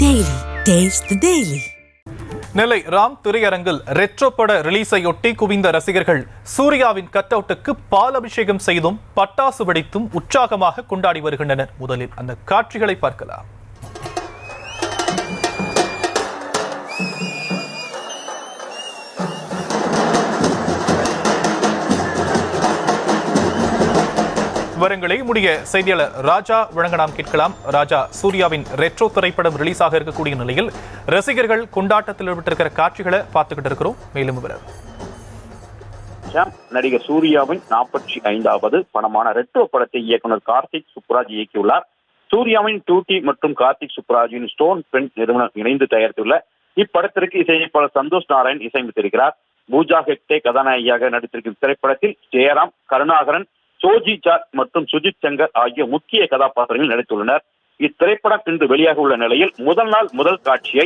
Daily. Taste the Daily. நெல்லை ராம் திரையரங்கில் retro பட ரிலீஸையொட்டி குவிந்த ரசிகர்கள் சூர்யாவின் கட் அவுட்டுக்கு பால் அபிஷேகம் செய்தும் பட்டாசு வெடித்தும் உற்சாகமாக கொண்டாடி வருகின்றனர். முதலில் அந்த காட்சிகளை பார்க்கலாம். விவரங்களை முடிய செய்தியாளர் ராஜா வழங்க நாம் கேட்கலாம். ராஜா, சூர்யாவின் ரெட்ரோ திரைப்படம் ரிலீஸ் ஆக இருக்கக்கூடிய நிலையில் ரசிகர்கள் கொண்டாட்டத்தில் ஈடுபட்டிருக்கிற காட்சிகளை பார்த்துக்கிட்டு இருக்கிறோம். மேலும் விவரம். நடிகர் சூர்யாவின் 45வது படமான ரெட்ரோ படத்தை இயக்குனர் கார்த்திக் சுப்புராஜ் இயக்கியுள்ளார். சூர்யாவின் 2T மற்றும் கார்த்திக் சுப்புராஜின் ஸ்டோன் பென் நிறுவனம் இணைந்து தயாரித்துள்ள இப்படத்திற்கு இசையமைப்பாளர் சந்தோஷ் நாராயண் இசையமைத்திருக்கிறார். பூஜா ஹெக்டே கதாநாயகியாக நடித்திருக்கும் திரைப்படத்தில் ஜெயராம், கருணாகரன், சோஜி சார் மற்றும் சுஜித் சங்கர் ஆகிய முக்கிய கதாபாத்திரங்கள் நடித்துள்ளனர். இத்திரைப்படம் இன்று வெளியாக உள்ள நிலையில் முதல் நாள் முதல் காட்சியை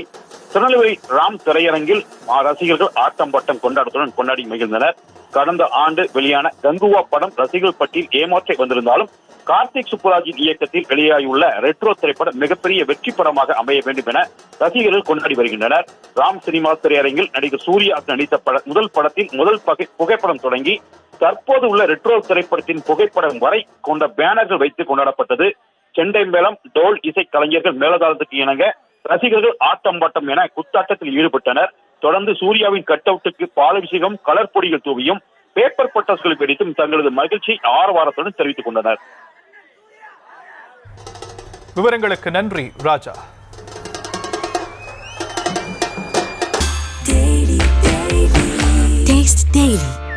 திருநெல்வேலி ராம் திரையரங்கில் ரசிகர்கள் ஆட்டம் பட்டம் கொண்டாட்டத்துடன் கொண்டாடி மகிழ்ந்தனர். கடந்த ஆண்டு வெளியான கங்குவா படம் ரசிகர்கள் பட்டியல் ஏமாற்றி வந்திருந்தாலும் கார்த்திக் சுப்புராஜின் இயக்கத்தில் வெளியாகியுள்ள ரெட்ரோ திரைப்படம் மிகப்பெரிய வெற்றி படமாக அமைய வேண்டும் என ரசிகர்கள் கொண்டாடி வருகின்றனர். ராம் சினிமா திரையரங்கில் நடிகர் சூர்யா நடித்த முதல் படத்தில் முதல் புகைப்படம் தொடங்கி தற்போது உள்ள ரெட்ரோ திரைப்படத்தின் புகைப்படம் வரை கொண்ட பேனர்கள் வைத்து கொண்டாடப்பட்டது. செண்டை மேளம், டோல் இசை கலைஞர்கள் மேலதாளத்துக்கு இணங்க ரசிகர்கள் ஆட்டம் பாட்டம் என குத்தாட்டத்தில் ஈடுபட்டனர். தொடர்ந்து சூர்யாவின் கட் அவுட்டுக்கு பாலபிஷேகம், கலர் பொடிகள் தூவியும் பேப்பர் பட்டாசுகளை வெடித்தும் தங்களது மகிழ்ச்சி ஆரவாரத்துடன் தெரிவித்துக் கொண்டனர். விவரங்களுக்கு நன்றி ராஜா.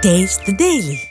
Taste the Daily.